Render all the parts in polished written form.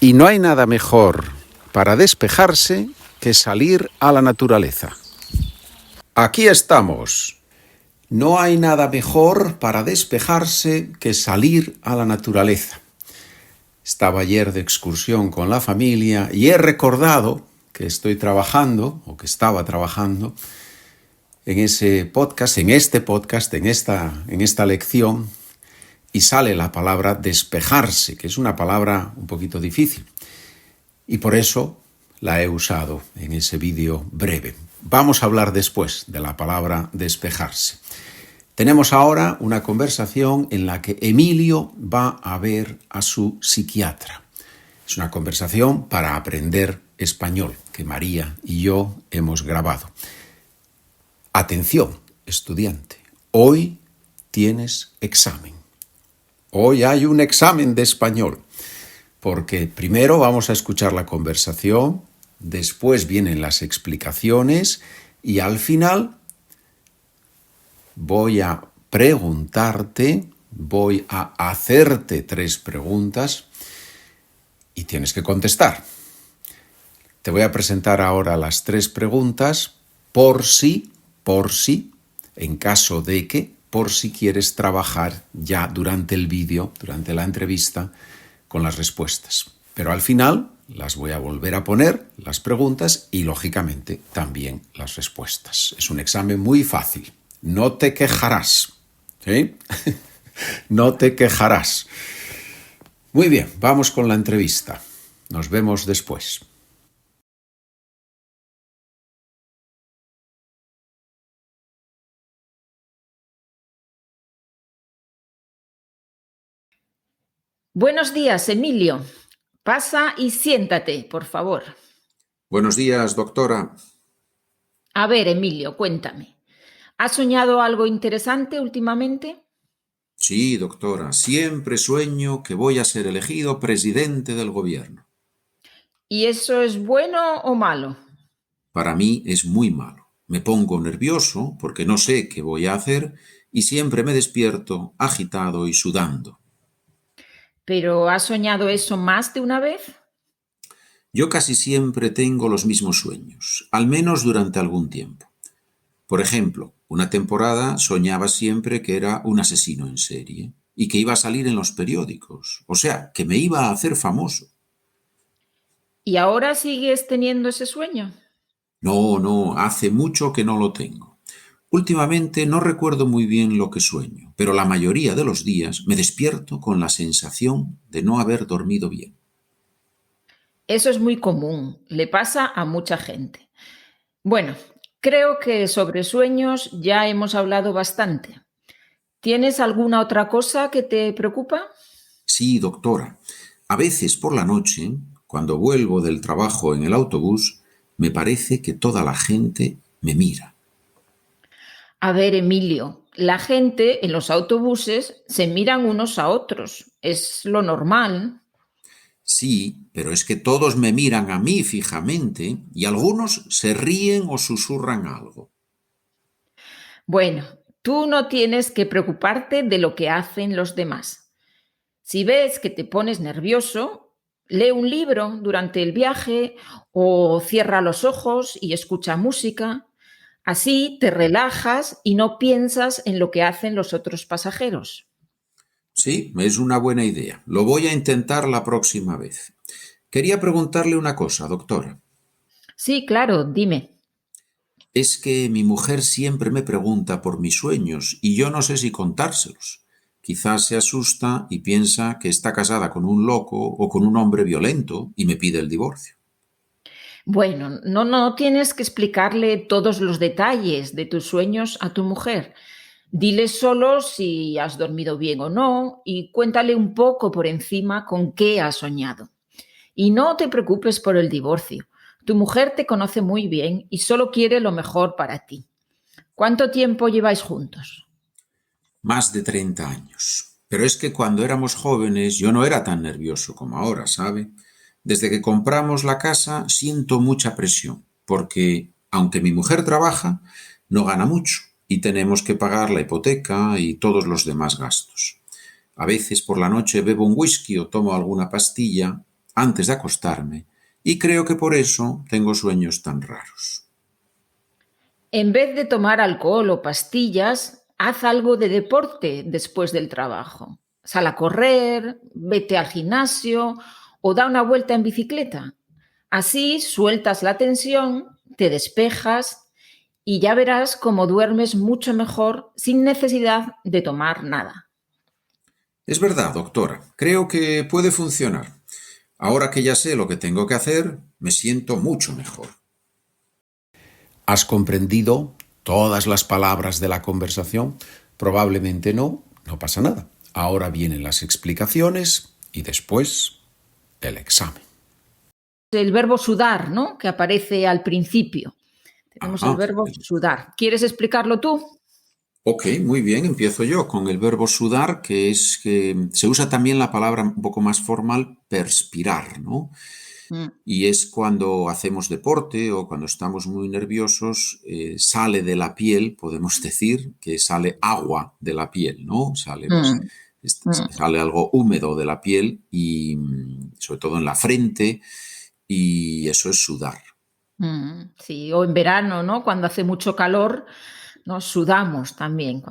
Y no hay nada mejor para despejarse que salir a la naturaleza. Aquí estamos. No hay nada mejor para despejarse que salir a la naturaleza. Estaba ayer de excursión con la familia y he recordado que estoy trabajando, o que estaba trabajando, en este podcast, en esta lección, y sale la palabra despejarse, que es una palabra un poquito difícil. Y por eso la he usado en ese vídeo breve. Vamos a hablar después de la palabra despejarse. Tenemos ahora una conversación en la que Emilio va a ver a su psiquiatra. Es una conversación para aprender español que María y yo hemos grabado. Atención, estudiante, hoy tienes examen. Hoy hay un examen de español, porque primero vamos a escuchar la conversación, después vienen las explicaciones y al final voy a preguntarte, voy a hacerte 3 preguntas y tienes que contestar. Te voy a presentar ahora las 3 preguntas por si, en caso de que, por si quieres trabajar ya durante el vídeo, durante la entrevista, con las respuestas. Pero al final las voy a volver a poner, las preguntas, y lógicamente también las respuestas. Es un examen muy fácil. No te quejarás. ¿Sí? No te quejarás. Muy bien, vamos con la entrevista. Nos vemos después. Buenos días, Emilio. Pasa y siéntate, por favor. Buenos días, doctora. A ver, Emilio, cuéntame. ¿Has soñado algo interesante últimamente? Sí, doctora, siempre sueño que voy a ser elegido presidente del gobierno. ¿Y eso es bueno o malo? Para mí es muy malo. Me pongo nervioso porque no sé qué voy a hacer y siempre me despierto agitado y sudando. ¿Pero has soñado eso más de una vez? Yo casi siempre tengo los mismos sueños, al menos durante algún tiempo. Por ejemplo, una temporada soñaba siempre que era un asesino en serie y que iba a salir en los periódicos, o sea, que me iba a hacer famoso. ¿Y ahora sigues teniendo ese sueño? No, hace mucho que no lo tengo. Últimamente no recuerdo muy bien lo que sueño, pero la mayoría de los días me despierto con la sensación de no haber dormido bien. Eso es muy común, le pasa a mucha gente. Bueno, creo que sobre sueños ya hemos hablado bastante. ¿Tienes alguna otra cosa que te preocupa? Sí, doctora. A veces por la noche, cuando vuelvo del trabajo en el autobús, me parece que toda la gente me mira. A ver, Emilio, la gente en los autobuses se miran unos a otros. Es lo normal. Sí, pero es que todos me miran a mí fijamente y algunos se ríen o susurran algo. Bueno, tú no tienes que preocuparte de lo que hacen los demás. Si ves que te pones nervioso, lee un libro durante el viaje o cierra los ojos y escucha música. Así te relajas y no piensas en lo que hacen los otros pasajeros. Sí, es una buena idea. Lo voy a intentar la próxima vez. Quería preguntarle una cosa, doctora. Sí, claro, dime. Es que mi mujer siempre me pregunta por mis sueños y yo no sé si contárselos. Quizás se asusta y piensa que está casada con un loco o con un hombre violento y me pide el divorcio. Bueno, no tienes que explicarle todos los detalles de tus sueños a tu mujer. Dile solo si has dormido bien o no y cuéntale un poco por encima con qué has soñado. Y no te preocupes por el divorcio. Tu mujer te conoce muy bien y solo quiere lo mejor para ti. ¿Cuánto tiempo lleváis juntos? Más de 30 años. Pero es que cuando éramos jóvenes yo no era tan nervioso como ahora, ¿sabe? Desde que compramos la casa siento mucha presión, porque aunque mi mujer trabaja, no gana mucho y tenemos que pagar la hipoteca y todos los demás gastos. A veces por la noche bebo un whisky o tomo alguna pastilla antes de acostarme y creo que por eso tengo sueños tan raros. En vez de tomar alcohol o pastillas, haz algo de deporte después del trabajo. Sal a correr, vete al gimnasio o da una vuelta en bicicleta. Así sueltas la tensión, te despejas y ya verás cómo duermes mucho mejor sin necesidad de tomar nada. Es verdad, doctora, creo que puede funcionar. Ahora que ya sé lo que tengo que hacer, me siento mucho mejor. ¿Has comprendido todas las palabras de la conversación? Probablemente no, no pasa nada. Ahora vienen las explicaciones y después el examen. El verbo sudar, ¿no? Que aparece al principio. Tenemos el Ajá. verbo sudar. ¿Quieres explicarlo tú? Ok, muy bien, empiezo yo con el verbo sudar, que se usa también la palabra un poco más formal, perspirar, ¿no? Mm, Y es cuando hacemos deporte o cuando estamos muy nerviosos, sale de la piel, podemos decir, que sale agua de la piel, ¿no? mm, mm, Sale algo húmedo de la piel y sobre todo en la frente y eso es sudar. Sí, o en verano, ¿no? Cuando hace mucho calor, ¿no? Sudamos también.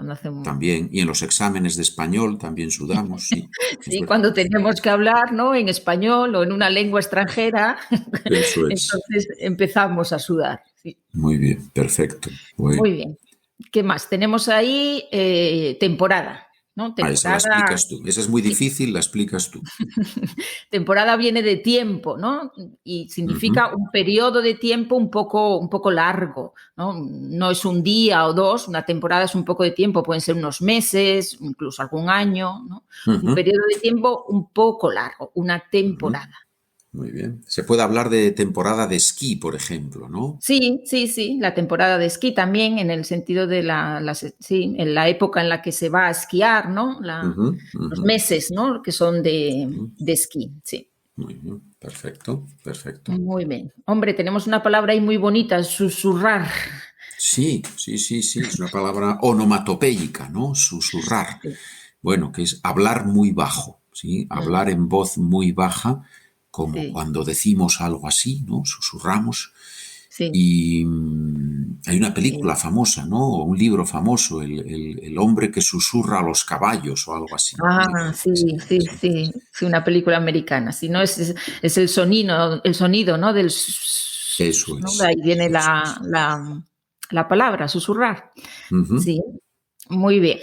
También, y en los exámenes de español también sudamos, sí, es Sí, verdad. cuando tenemos que hablar, ¿no? En español o en una lengua extranjera, Eso es. entonces empezamos a sudar. Sí. Muy bien, perfecto. Bueno, Muy bien. ¿Qué más? Tenemos ahí temporada, ¿no? esa la Temporada, explicas tú. Esa es muy sí. difícil, la explicas tú. Temporada viene de tiempo, ¿no? Y Ujú, significa un periodo de tiempo un poco largo, ¿no? No es un día o dos, una temporada es un poco de tiempo, pueden ser unos meses, incluso algún año, ¿no? Un ujú, periodo de tiempo un poco largo, una ujú. temporada. Muy bien. Se puede hablar de temporada de esquí, por ejemplo, ¿no? Sí, sí, sí, la temporada de esquí también, en el sentido de sí, en la época en la que se va a esquiar, ¿no? Ujú, Los ujú, meses, ¿no? Que son ujú. de esquí, sí. Muy bien, perfecto, perfecto. Muy bien. Hombre, tenemos una palabra ahí muy bonita, susurrar. Sí, sí, sí, sí, es una palabra onomatopéyica, ¿no? Susurrar. Sí. Bueno, que es hablar muy bajo, ¿sí? Mm, Hablar en voz muy baja, como sí, cuando decimos algo así, ¿no? Susurramos. sí, Y hay una sí. película famosa, ¿no? O un libro famoso, el hombre que susurra a los caballos o algo así. Un libro Ah, sí, así, sí, sí. sí. Sí, una película americana. Si no, es el sonido, ¿no? Eso ¿no? De es, ahí viene eso es. la palabra, susurrar. Ujú, Sí, muy bien.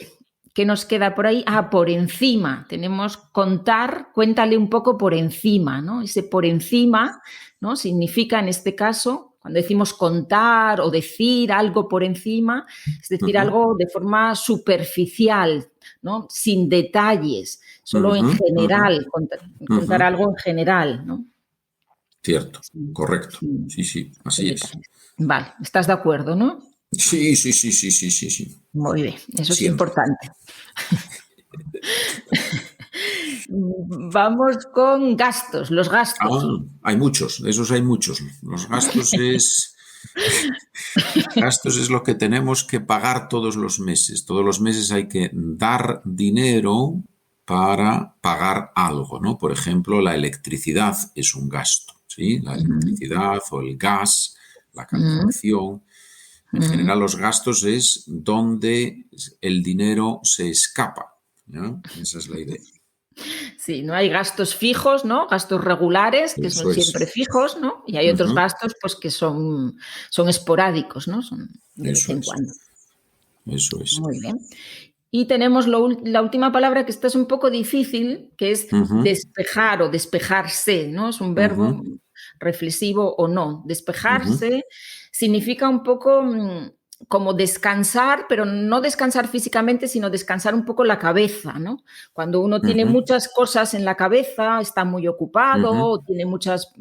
¿Qué nos queda por ahí? Ah, por encima. Tenemos contar, cuéntale un poco por encima, ¿no? Ese por encima, ¿no? Significa en este caso, cuando decimos contar o decir algo por encima, es decir, ujú, algo de forma superficial, ¿no? Sin detalles, solo en ujú, ujú, general, ujú. contar algo en general, ¿no? Cierto, Sin, correcto. sin- Sí, sí, sin así es. detalles. Vale, ¿estás de acuerdo, no? Sí, sí, sí, sí, sí, sí, sí. Muy bien, eso es Siempre. importante. Vamos con gastos, los gastos. Ah, hay muchos, de esos hay muchos. Gastos es lo que tenemos que pagar todos los meses. Todos los meses hay que dar dinero para pagar algo, ¿no? Por ejemplo, la electricidad es un gasto, ¿sí? La Ujú, electricidad o el gas, la ujú, calefacción. En ujú. general, los gastos es donde el dinero se escapa, ¿ya? Esa es la idea. Sí, no hay gastos fijos, ¿no? Gastos regulares, que son Eso siempre es. fijos, ¿no? Y hay otros Ujú, gastos, pues, que son esporádicos, ¿no? Son de vez eso en es. cuando. Eso es. Muy bien. Y tenemos la última palabra que esta es un poco difícil, que es Ujú, despejar o despejarse, ¿no? Es un verbo ujú, reflexivo o no. ujú, Despejarse significa un poco como descansar, pero no descansar físicamente, sino descansar un poco la cabeza, ¿no? Cuando uno tiene ujú, muchas cosas en la cabeza, está muy ujú, ocupado, tiene muchas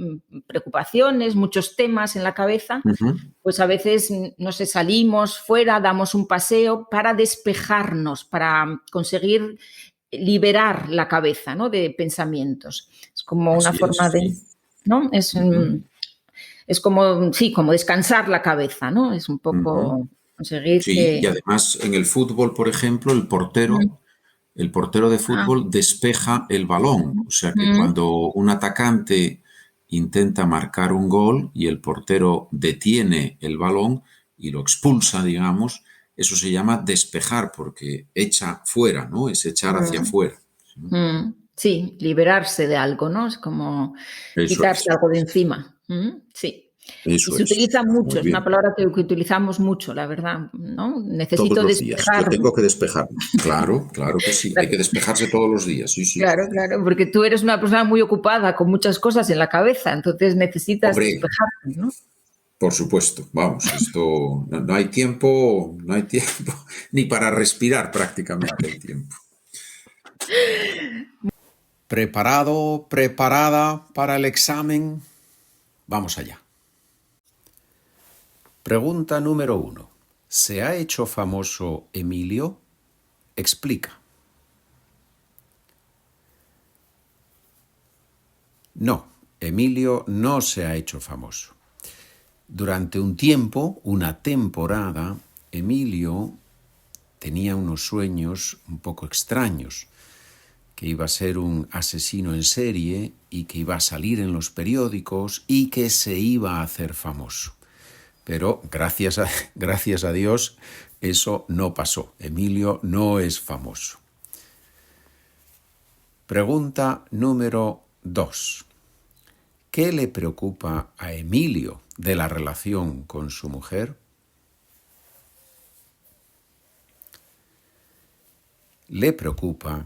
preocupaciones, muchos temas en la cabeza, ujú. pues a veces, no sé, salimos fuera, damos un paseo para despejarnos, para conseguir liberar la cabeza, ¿no? De pensamientos. Es como una Así forma es, de, sí. ¿no? Ujú, Es como, sí, como descansar la cabeza, ¿no? Es un ujú. poco conseguir Sí, y que... además en el fútbol, por ejemplo, el Mm, portero El portero de Ah, fútbol despeja el balón. O sea que mm, cuando un atacante intenta marcar un gol y el portero detiene el balón y lo expulsa, digamos, eso se llama despejar porque echa fuera, ¿no? Es echar hacia mm, afuera. sí, liberarse de algo, ¿no? Es como Eso quitarse es, algo de encima. Sí. Y eso se es. utiliza mucho, Muy es una bien. palabra que utilizamos mucho, la verdad, ¿no? Todos Necesito los días. Yo despejarme. tengo que despejarme. Claro, claro que sí. Hay que despejarse todos los días. Sí, sí. Claro, claro, porque tú eres una persona muy ocupada con muchas cosas en la cabeza, entonces necesitas Hombre, despejarte, ¿no? por supuesto. Vamos, esto no hay tiempo, no hay tiempo ni para respirar prácticamente hay tiempo. ¿Preparado, preparada para el examen? Vamos allá. Pregunta número 1. ¿Se ha hecho famoso Emilio? Explica. No, Emilio no se ha hecho famoso. Durante un tiempo, una temporada, Emilio tenía unos sueños un poco extraños, que iba a ser un asesino en serie y que iba a salir en los periódicos y que se iba a hacer famoso. Pero gracias a Dios eso no pasó. Emilio no es famoso. Pregunta número 2. ¿Qué le preocupa a Emilio de la relación con su mujer? Le preocupa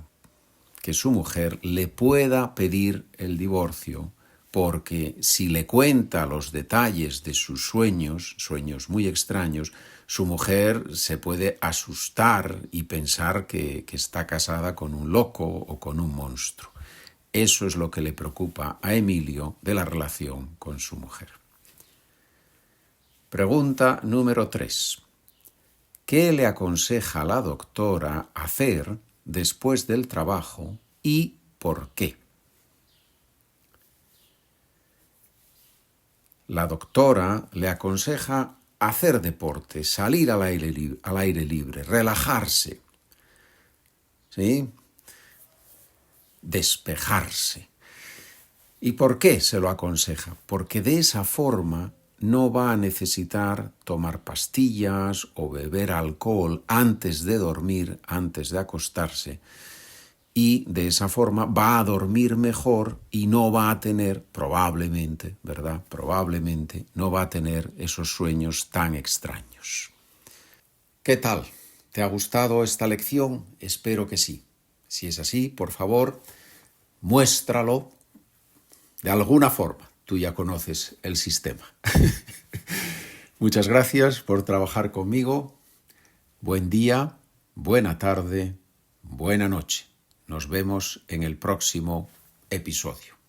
que su mujer le pueda pedir el divorcio porque si le cuenta los detalles de sus sueños, sueños muy extraños, su mujer se puede asustar y pensar que está casada con un loco o con un monstruo. Eso es lo que le preocupa a Emilio de la relación con su mujer. Pregunta número 3. ¿Qué le aconseja la doctora hacer después del trabajo y por qué? La doctora le aconseja hacer deporte, salir al aire libre, relajarse, ¿sí? Despejarse. ¿Y por qué se lo aconseja? Porque de esa forma no va a necesitar tomar pastillas o beber alcohol antes de dormir, antes de acostarse, y de esa forma va a dormir mejor y no va a tener, probablemente, ¿verdad? Probablemente no va a tener esos sueños tan extraños. ¿Qué tal? ¿Te ha gustado esta lección? Espero que sí. Si es así, por favor, muéstralo de alguna forma. Tú ya conoces el sistema. Muchas gracias por trabajar conmigo. Buen día, buena tarde, buena noche. Nos vemos en el próximo episodio.